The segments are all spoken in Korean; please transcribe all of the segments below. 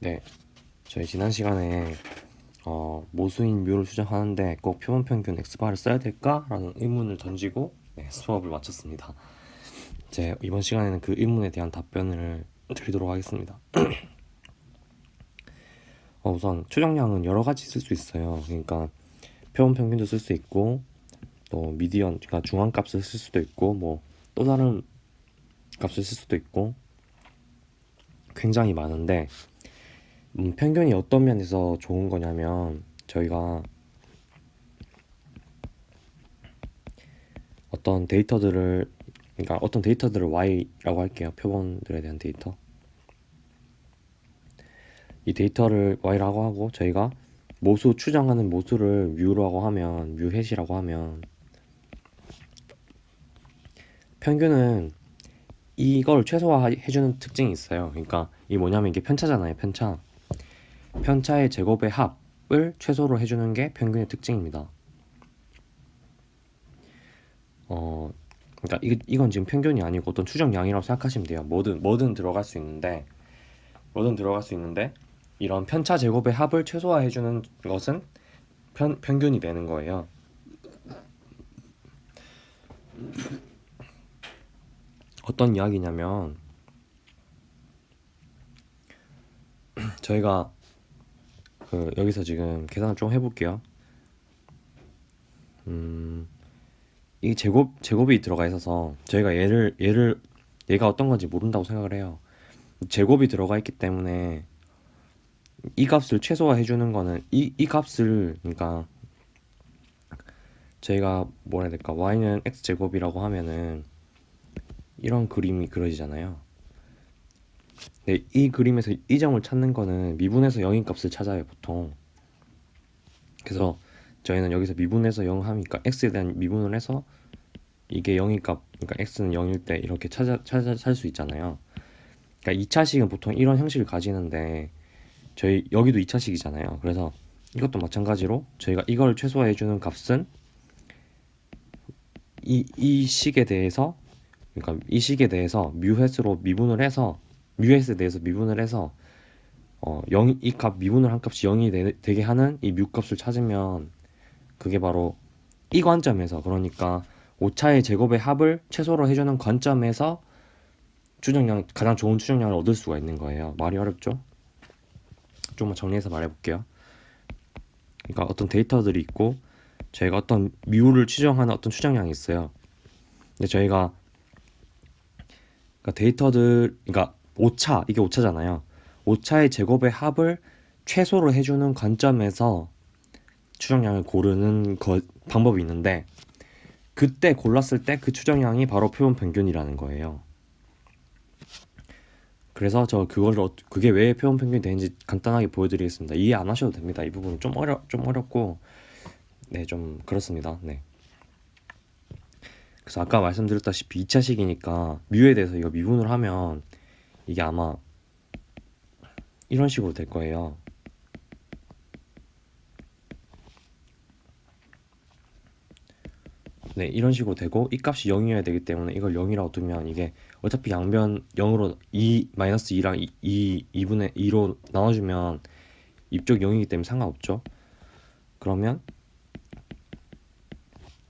네, 저희 지난 시간에 모수인 묘를 추정하는데 꼭 표본평균 X바를 써야 될까라는 의문을 던지고 수업을 마쳤습니다. 이제 이번 시간에는 그 의문에 대한 답변을 드리도록 하겠습니다. 우선 추정량은 여러 가지 쓸 수 있어요. 그러니까 표본평균도 쓸 수 있고 또 미디언, 그러니까 중앙값을 쓸 수도 있고 뭐 또 다른 값을 쓸 수도 있고 굉장히 많은데 평균이 어떤 면에서 좋은 거냐면 저희가 어떤 데이터들을 그러니까 어떤 데이터들을 Y라고 할게요. 표본들에 대한 데이터. 이 데이터를 Y라고 하고 저희가 모수 추정하는 모수를 뮤라고 하면 뮤햇이라고 하면 평균은 이걸 최소화해주는 특징이 있어요. 그러니까 이 뭐냐면 이게 편차잖아요. 편차의 제곱의 합을 최소로 해주는 게 평균의 특징입니다. 그러니까 이건 지금 평균이 아니고 어떤 추정량이라고 생각하시면 돼요. 뭐든 들어갈 수 있는데 이런 편차 제곱의 합을 최소화해주는 것은 평균이 되는 거예요. 어떤 이야기냐면 저희가 여기서 지금 계산을 좀 해볼게요. 이 제곱이 들어가 있어서 저희가 얘가 어떤 건지 모른다고 생각을 해요. 제곱이 들어가 있기 때문에 이 값을 최소화해주는 거는 이 값을 그러니까 저희가 뭐라 해야 될까, y는 x제곱이라고 하면은 이런 그림이 그려지잖아요. 근데 이 그림에서 이 점을 찾는 거는 미분해서 0인 값을 찾아요 보통. 그래서 저희는 여기서 미분해서 0 하니까 x에 대한 미분을 해서 이게 0인 값, 그러니까 x는 0일 때 이렇게 찾을 수 있잖아요. 그러니까 2차식은 보통 이런 형식을 가지는데 저희 여기도 2차식이잖아요. 그래서 이것도 마찬가지로 저희가 이걸 최소화해주는 값은 이 식에 대해서, 그러니까 이 식에 대해서 뮤햇으로 미분을 해서 뮤햇에 대해서 미분을 해서 0, 이 값 미분을 한 값이 0이 되게 하는 이 뮤 값을 찾으면 그게 바로 이 관점에서, 그러니까 오차의 제곱의 합을 최소로 해주는 관점에서 가장 좋은 추정량을 얻을 수가 있는 거예요. 말이 어렵죠? 조금만 정리해서 말해볼게요. 그러니까 어떤 데이터들이 있고 저희가 어떤 뮤를 추정하는 어떤 추정량이 있어요. 근데 저희가 그러니까 이게 오차잖아요. 오차의 제곱의 합을 최소로 해주는 관점에서 추정량을 고르는 방법이 있는데 그때 골랐을 때 그 추정량이 바로 표본 평균이라는 거예요. 그래서 그게 왜 표본 평균이 되는지 간단하게 보여드리겠습니다. 이해 안 하셔도 됩니다. 이 부분은 좀 어렵고 좀 그렇습니다. 네. 그래서 아까 말씀드렸다시피 2차식이니까 뮤에 대해서 이거 미분을 하면 이게 아마 이런 식으로 될 거예요. 네, 이런 식으로 되고 이 값이 0이어야 되기 때문에 이걸 0이라고 두면 이게 어차피 양변 0으로 2-2랑 2분의 2로 나눠주면 이쪽 0이기 때문에 상관없죠. 그러면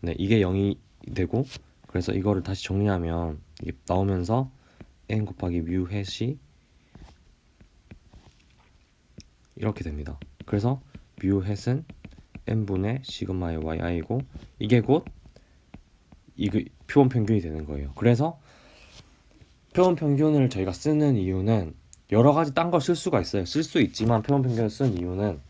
네, 이게 0이 되고, 그래서 이거를 다시 정리하면 이게 나오면서 n 곱하기 뮤 햇이 이렇게 됩니다. 그래서 뮤 햇은 n분의 시그마의 yi고 이게 곧 표본 평균이 되는 거예요. 그래서 표본 평균을 저희가 쓰는 이유는 여러 가지 딴 걸 쓸 수가 있어요. 쓸 수 있지만 표본 평균을 쓰는 이유는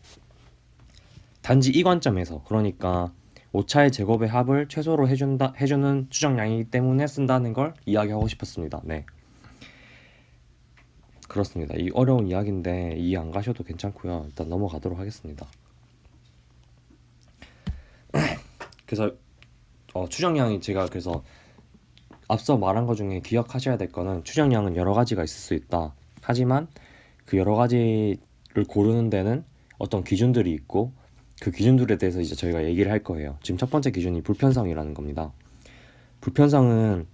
단지 이 관점에서, 그러니까 오차의 제곱의 합을 최소로 해주는 추정량이기 때문에 쓴다는 걸 이야기하고 싶었습니다. 네, 그렇습니다. 이 어려운 이야기인데 이해 안 가셔도 괜찮고요. 일단 넘어가도록 하겠습니다. 그래서 추정량이, 제가 그래서 앞서 말한 것 중에 기억하셔야 될 거는 추정량은 여러 가지가 있을 수 있다. 하지만 그 여러 가지를 고르는 데는 어떤 기준들이 있고 그 기준들에 대해서 이제 저희가 얘기를 할 거예요. 지금 첫 번째 기준이 불편성이라는 겁니다. 불편성은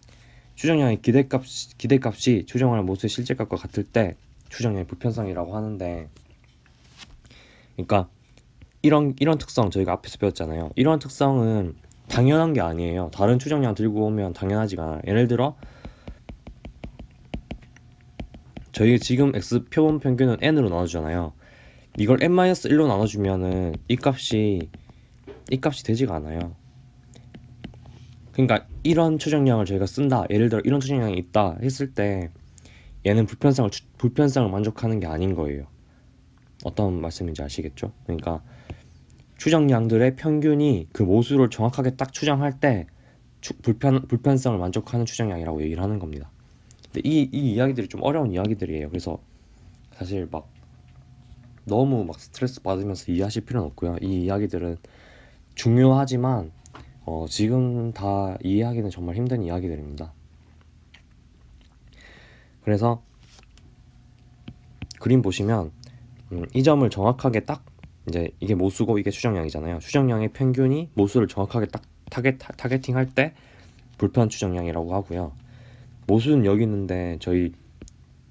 추정량의 기대값이 추정할 모수의 실제값과 같을 때 추정량의 불편성이라고 하는데, 그러니까 이런 특성 저희가 앞에서 배웠잖아요. 이런 특성은 당연한 게 아니에요. 다른 추정량 들고 오면 당연하지가 않아요. 예를 들어 저희 지금 x 표본 평균은 n으로 나눠주잖아요. 이걸 n-1로 나눠주면은 이 값이 되지가 않아요. 그러니까 이런 추정량을 저희가 쓴다. 예를 들어 이런 추정량이 있다 했을 때 얘는 불편성을 만족하는 게 아닌 거예요. 어떤 말씀인지 아시겠죠? 그러니까 추정량들의 평균이 그 모수를 정확하게 딱 추정할 때 불편성을 만족하는 추정량이라고 얘기를 하는 겁니다. 근데 이 이야기들이 좀 어려운 이야기들이에요. 그래서 사실 막 너무 막 스트레스 받으면서 이해하실 필요는 없고요. 이 이야기들은 중요하지만 지금 다 이해하기는 정말 힘든 이야기들입니다. 그래서 그림 보시면 이 점을 정확하게 딱 이제 이게 모수고 이게 추정량이잖아요. 추정량의 평균이 모수를 정확하게 딱 타겟팅할 때 불편 추정량이라고 하고요. 모수는 여기 있는데 저희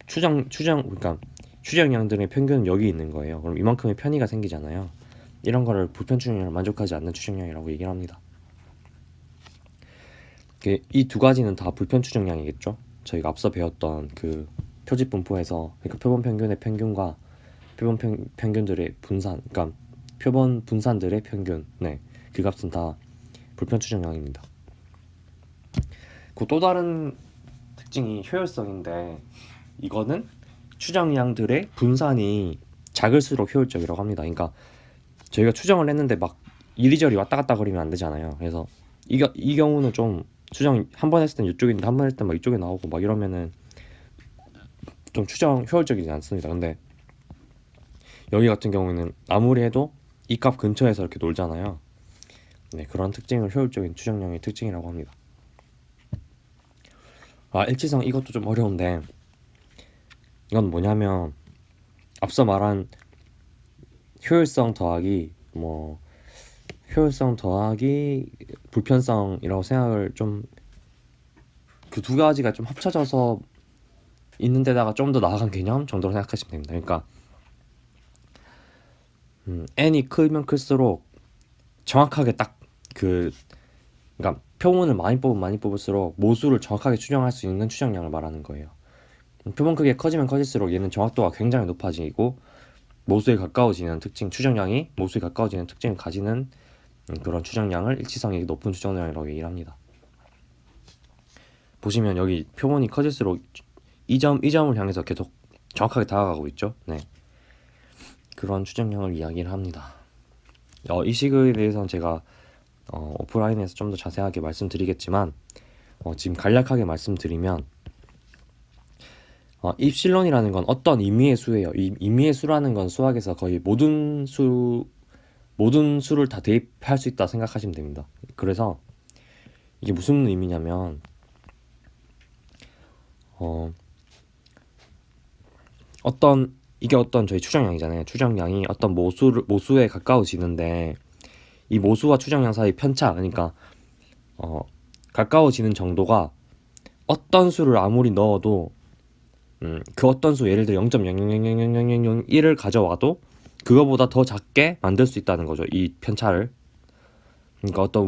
그러니까 추정량들의 평균은 여기 있는 거예요. 그럼 이만큼의 편의가 생기잖아요. 이런 거를 불편 추정량을 만족하지 않는 추정량이라고 얘기를 합니다. 이 두 가지는 다 불편 추정량이겠죠. 저희가 앞서 배웠던 그 표집 분포에서, 그러니까 표본 평균의 평균과 표본 평균들의 분산, 그러니까 표본 분산들의 평균, 네, 그 값은 다 불편 추정량입니다. 그 또 다른 특징이 효율성인데, 이거는 추정량들의 분산이 작을수록 효율적이라고 합니다. 그러니까 저희가 추정을 했는데 막 이리저리 왔다 갔다 거리면 안 되잖아요. 그래서 이 경우는 좀 추정 한 번 했을 땐 이쪽에 있는데 한 번 했을 땐 막 이쪽에 나오고 막 이러면은 좀 추정 효율적이지 않습니다. 근데 여기 같은 경우에는 아무리 해도 이 값 근처에서 이렇게 놀잖아요. 네, 그런 특징을 효율적인 추정량의 특징이라고 합니다. 일치성 이것도 좀 어려운데, 이건 뭐냐면 앞서 말한 효율성 더하기 불편성이라고 생각을 좀, 그 두 가지가 좀 합쳐져서 있는 데다가 좀 더 나아간 개념 정도로 생각하시면 됩니다. 그러니까 n이 크면 클수록 정확하게 딱 그러니까 표본을 많이 뽑을수록 모수를 정확하게 추정할 수 있는 추정량을 말하는 거예요. 표본 크기가 커지면 커질수록 얘는 정확도가 굉장히 높아지고 모수에 가까워지는 특징, 추정량이 모수에 가까워지는 특징을 가지는 그런 추정량을 일치성이 높은 추정량이라고 얘기를 합니다. 보시면 여기 표본이 커질수록 이 점을 향해서 계속 정확하게 다가가고 있죠. 네, 그런 추정량을 이야기를 합니다. 이 식에 대해서는 제가 오프라인에서 좀 더 자세하게 말씀드리겠지만, 지금 간략하게 말씀드리면 입실론이라는 건 어떤 임의의 수예요. 이 임의의 수라는 건 수학에서 거의 모든 수를 다 대입할 수 있다 생각하시면 됩니다. 그래서 이게 무슨 의미냐면 어떤 저희 추정량이잖아요. 추정량이 어떤 모수에 가까워지는데 이 모수와 추정량 사이 편차, 그러니까 가까워지는 정도가 어떤 수를 아무리 넣어도 그 어떤 수, 예를 들어 0.0000001을 가져와도 그거보다 더 작게 만들 수 있다는 거죠. 이 편차를. 그러니까 어떤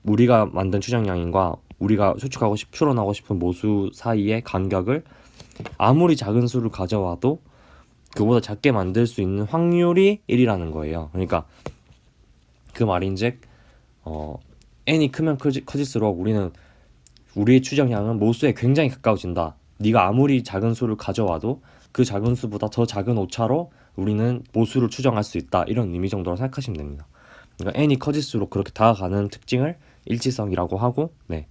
우리가 만든 추정량인과 우리가 추론하고 싶은 모수 사이의 간격을 아무리 작은 수를 가져와도 그보다 작게 만들 수 있는 확률이 1이라는 거예요. 그러니까 그 말인즉 n이 크면 커질수록 우리의 추정량은 모수에 굉장히 가까워진다. 네가 아무리 작은 수를 가져와도 그 작은 수보다 더 작은 오차로 우리는 모수를 추정할 수 있다. 이런 의미 정도로 생각하시면 됩니다. 그러니까 n이 커질수록 그렇게 다가가는 특징을 일치성이라고 하고, 네,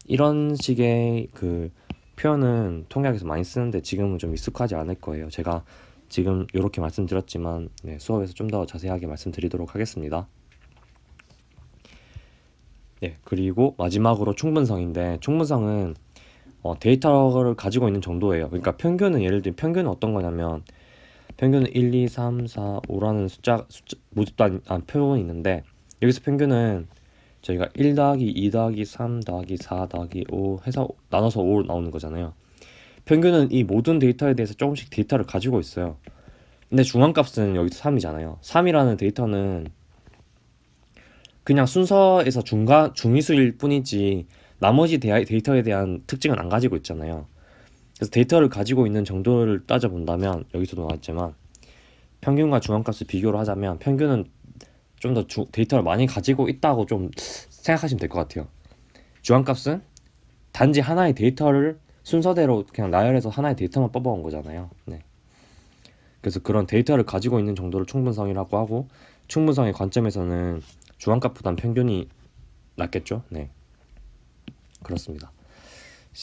이런 식의 그 표현은 통역에서 많이 쓰는데 지금은 좀 익숙하지 않을 거예요. 제가 지금 이렇게 말씀드렸지만 수업에서 좀 더 자세하게 말씀드리도록 하겠습니다. 네, 그리고 마지막으로 충분성인데, 충분성은 데이터를 가지고 있는 정도예요. 그러니까 평균은, 예를 들면 평균은 어떤 거냐면 평균은 1, 2, 3, 4, 5라는 숫자 모집단 표본이 있는데, 여기서 평균은 저희가 1 더하기 2 더하기 3 더하기 4 더하기 5 해서 나눠서 5 나오는 거잖아요. 평균은 이 모든 데이터에 대해서 조금씩 데이터를 가지고 있어요. 근데 중앙값은 여기서 3이잖아요. 3이라는 데이터는 그냥 순서에서 중위수일 뿐이지 나머지 데이터에 대한 특징은 안 가지고 있잖아요. 그래서 데이터를 가지고 있는 정도를 따져본다면 여기서도 나왔지만 평균과 중앙값을 비교를 하자면 평균은 좀 더 데이터를 많이 가지고 있다고 좀 생각하시면 될 것 같아요. 중앙값은 단지 하나의 데이터를 순서대로 그냥 나열해서 하나의 데이터만 뽑아온 거잖아요. 네. 그래서 그런 데이터를 가지고 있는 정도를 충분성이라고 하고, 충분성의 관점에서는 중앙값보단 평균이 낫겠죠. 네, 그렇습니다.